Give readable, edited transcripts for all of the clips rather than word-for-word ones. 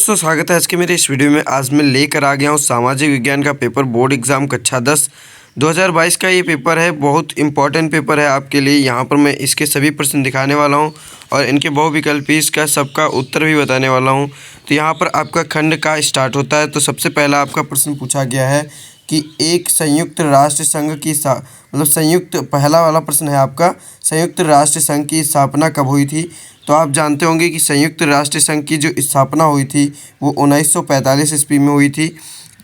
दोस्तों, स्वागत है आज के मेरे इस वीडियो में। आज मैं लेकर आ गया हूँ सामाजिक विज्ञान का पेपर, बोर्ड एग्ज़ाम कक्षा 10 2022 का ये पेपर है। बहुत इंपॉर्टेंट पेपर है आपके लिए। यहाँ पर मैं इसके सभी प्रश्न दिखाने वाला हूँ और इनके बहुविकल्पी इसका सबका उत्तर भी बताने वाला हूँ। तो यहाँ पर आपका खंड का स्टार्ट होता है। तो सबसे पहला आपका प्रश्न पूछा गया है कि एक संयुक्त राष्ट्र संघ की पहला वाला प्रश्न है आपका, संयुक्त राष्ट्र संघ की स्थापना कब हुई थी। तो आप जानते होंगे कि संयुक्त राष्ट्र संघ की जो स्थापना हुई थी वो 1945 ईस्वी में हुई थी।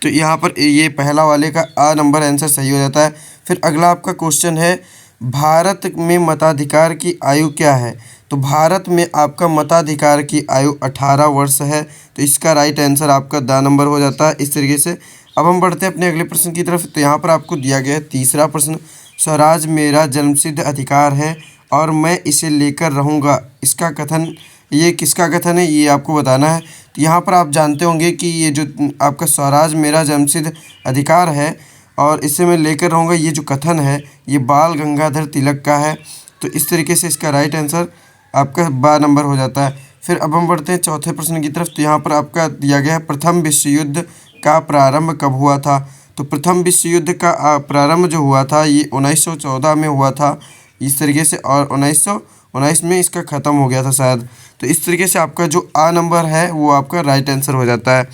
तो यहाँ पर ये पहला वाले का आ नंबर आंसर सही हो जाता है। फिर अगला आपका क्वेश्चन है, भारत में मताधिकार की आयु क्या है। तो भारत में आपका मताधिकार की आयु 18 वर्ष है। तो इसका राइट आंसर आपका द नंबर हो जाता है। इस तरीके से अब हम बढ़ते हैं अपने अगले प्रश्न की तरफ। तो यहाँ पर आपको दिया गया है तीसरा प्रश्न, स्वराज मेरा जन्मसिद्ध अधिकार है और मैं इसे लेकर रहूँगा। इसका कथन, ये किसका कथन है ये आपको बताना है। तो यहाँ पर आप जानते होंगे कि ये जो आपका स्वराज मेरा जन्मसिद्ध अधिकार है और इसे मैं लेकर रहूँगा, ये जो कथन है ये बाल गंगाधर तिलक का है। तो इस तरीके से इसका राइट आंसर आपका बा नंबर हो जाता है। फिर अब हम बढ़ते हैं चौथे प्रश्न की तरफ। तो यहाँ पर आपका दिया गया है, प्रथम विश्व युद्ध का प्रारंभ कब हुआ था। तो प्रथम विश्व युद्ध का प्रारंभ जो हुआ था ये 1914 में हुआ था इस तरीके से, और 1919 में इसका ख़त्म हो गया था शायद। तो इस तरीके से आपका जो आ नंबर है वो आपका राइट आंसर हो जाता है।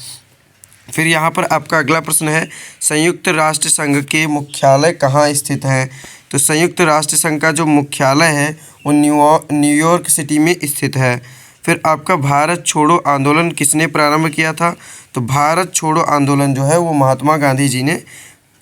फिर यहाँ पर आपका अगला प्रश्न है, संयुक्त राष्ट्र संघ के मुख्यालय कहाँ स्थित हैं। तो संयुक्त राष्ट्र संघ का जो मुख्यालय है वो न्यूयॉर्क सिटी में स्थित है। फिर आपका भारत छोड़ो आंदोलन किसने प्रारंभ किया था। तो भारत छोड़ो आंदोलन जो है वो महात्मा गांधी जी ने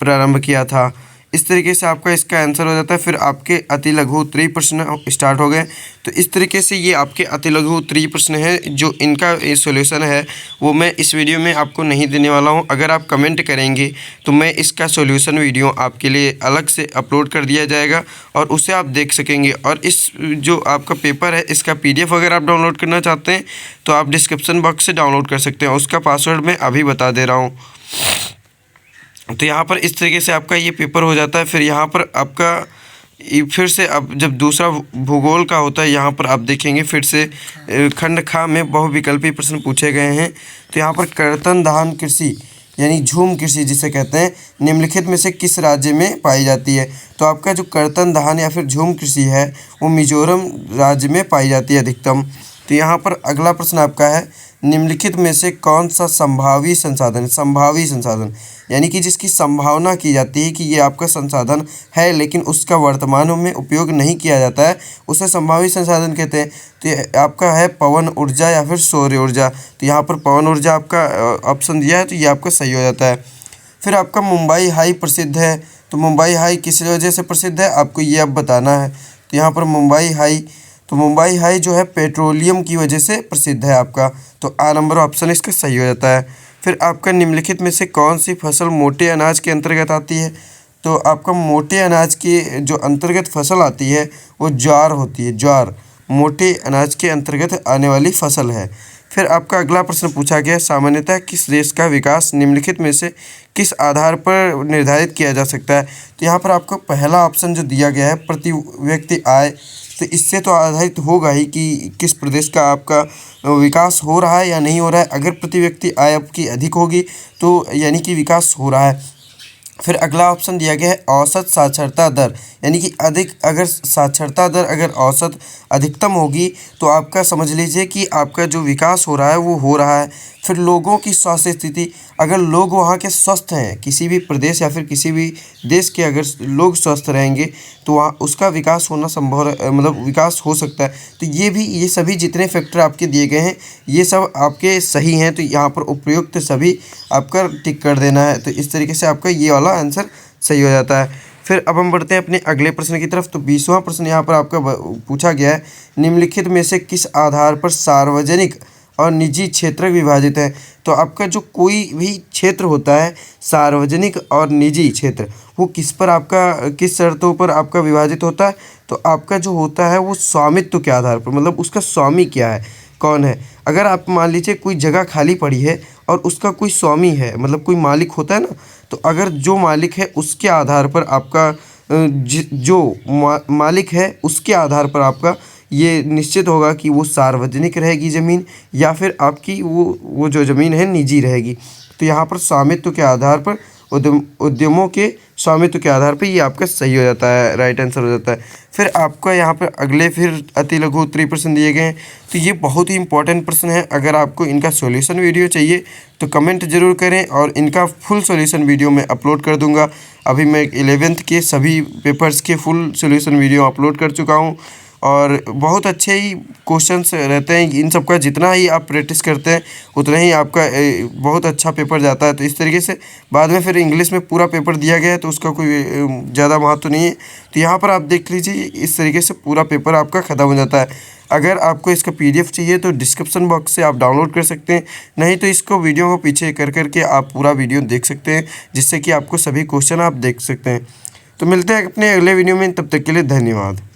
प्रारंभ किया था। इस तरीके से आपका इसका आंसर हो जाता है। फिर आपके अति लघु उत्तरीय प्रश्न स्टार्ट हो गए। तो इस तरीके से ये आपके अति लघु उत्तरीय प्रश्न हैं, जो इनका सॉल्यूशन है वो मैं इस वीडियो में आपको नहीं देने वाला हूं। अगर आप कमेंट करेंगे तो मैं इसका सॉल्यूशन वीडियो आपके लिए अलग से अपलोड कर दिया जाएगा और उसे आप देख सकेंगे। और इस जो आपका पेपर है इसका PDF अगर आप डाउनलोड करना चाहते हैं तो आप डिस्क्रिप्शन बॉक्स से डाउनलोड कर सकते हैं। उसका पासवर्ड मैं अभी बता दे रहा हूँ। तो यहाँ पर इस तरीके से आपका ये पेपर हो जाता है। फिर यहाँ पर आपका फिर से अब जब दूसरा भूगोल का होता है, यहाँ पर आप देखेंगे फिर से खंड खा में बहुविकल्पी प्रश्न पूछे गए हैं। तो यहाँ पर कर्तन धान कृषि यानी झूम कृषि जिसे कहते हैं, निम्नलिखित में से किस राज्य में पाई जाती है। तो आपका जो कर्तन धान या फिर झूम कृषि है वो मिजोरम राज्य में पाई जाती है अधिकतम। तो यहाँ पर अगला प्रश्न आपका है, निम्नलिखित में से कौन सा संभावी संसाधन यानी कि जिसकी संभावना की जाती है कि ये आपका संसाधन है लेकिन उसका वर्तमान में उपयोग नहीं किया जाता है, उसे संभावी संसाधन कहते हैं। तो ये आपका है पवन ऊर्जा या फिर सौर ऊर्जा। तो यहाँ पर पवन ऊर्जा आपका ऑप्शन दिया है, तो ये आपका सही हो जाता है। फिर आपका मुंबई हाई प्रसिद्ध है। तो मुंबई हाई किस वजह से प्रसिद्ध है आपको ये अब बताना है। तो यहाँ पर मुंबई हाई जो है पेट्रोलियम की वजह से प्रसिद्ध है आपका। तो आ नंबर ऑप्शन इसका सही हो जाता है। फिर आपका निम्नलिखित में से कौन सी फसल मोटे अनाज के अंतर्गत आती है। तो आपका मोटे अनाज की जो अंतर्गत फसल आती है वो ज्वार होती है। ज्वार मोटे अनाज के अंतर्गत आने वाली फसल है। फिर आपका अगला प्रश्न पूछा गया, सामान्यतः किस देश का विकास निम्नलिखित में से किस आधार पर निर्धारित किया जा सकता है। तो यहाँ पर आपको पहला ऑप्शन जो दिया गया है प्रति व्यक्ति आय, तो इससे तो आधारित होगा ही कि किस प्रदेश का आपका विकास हो रहा है या नहीं हो रहा है। अगर प्रति व्यक्ति आय आपकी अधिक होगी तो यानी कि विकास हो रहा है। फिर अगला ऑप्शन दिया गया है औसत साक्षरता दर, यानी कि अगर साक्षरता दर अगर औसत अधिकतम होगी तो आपका समझ लीजिए कि आपका जो विकास हो रहा है वो हो रहा है। फिर लोगों की स्वास्थ्य स्थिति, अगर लोग वहाँ के स्वस्थ हैं, किसी भी प्रदेश या फिर किसी भी देश के अगर लोग स्वस्थ रहेंगे तो वहाँ उसका विकास होना संभव मतलब विकास हो सकता है। तो ये सभी जितने फैक्टर आपके दिए गए हैं ये सब आपके सही हैं। तो यहाँ पर उपयुक्त सभी आपका टिक कर देना है। तो इस तरीके से आपका ये वाला आंसर सही हो जाता है। फिर अब हम बढ़ते हैं अपने अगले प्रश्न की तरफ। तो 20वां प्रश्न यहाँ पर आपका पूछा गया है, निम्नलिखित में से किस आधार पर सार्वजनिक और निजी क्षेत्र विभाजित है। तो आपका जो कोई भी क्षेत्र होता है सार्वजनिक और निजी क्षेत्र, वो किस पर आपका किस शर्तों पर आपका विभाजित होता है। तो आपका जो होता है वो स्वामित्व के आधार पर, मतलब उसका स्वामी क्या है, कौन है। अगर आप मान लीजिए कोई जगह खाली पड़ी है और उसका कोई स्वामी है, मतलब कोई मालिक होता है ना, तो अगर जो मालिक है उसके आधार पर आपका जो मालिक है उसके आधार पर आपका ये निश्चित होगा कि वो सार्वजनिक रहेगी ज़मीन या फिर आपकी वो जो ज़मीन है निजी रहेगी। तो यहाँ पर स्वामित्व के आधार पर उद्यमों के स्वामित्व के आधार पे ये आपका सही हो जाता है, राइट आंसर हो जाता है। फिर आपका यहाँ पर अगले फिर अति लघु उत्तरीय प्रश्न दिए गए हैं। तो ये बहुत ही इंपॉर्टेंट प्रश्न है। अगर आपको इनका सॉल्यूशन वीडियो चाहिए तो कमेंट ज़रूर करें और इनका फुल सॉल्यूशन वीडियो मैं अपलोड कर दूंगा। अभी मैं 11th के सभी पेपर्स के फुल सॉल्यूशन वीडियो अपलोड कर चुका हूँ और बहुत अच्छे ही क्वेश्चंस रहते हैं। इन सब का जितना ही आप प्रैक्टिस करते हैं उतना ही आपका बहुत अच्छा पेपर जाता है। तो इस तरीके से बाद में फिर इंग्लिश में पूरा पेपर दिया गया है तो उसका कोई ज़्यादा महत्व नहीं है। तो यहाँ पर आप देख लीजिए, इस तरीके से पूरा पेपर आपका ख़त्म हो जाता है। अगर आपको इसका PDF चाहिए तो डिस्क्रिप्शन बॉक्स से आप डाउनलोड कर सकते हैं, नहीं तो इसको वीडियो को पीछे कर करके आप पूरा वीडियो देख सकते हैं, जिससे कि आपको सभी क्वेश्चन आप देख सकते हैं। तो मिलते हैं अपने अगले वीडियो में, तब तक के लिए धन्यवाद।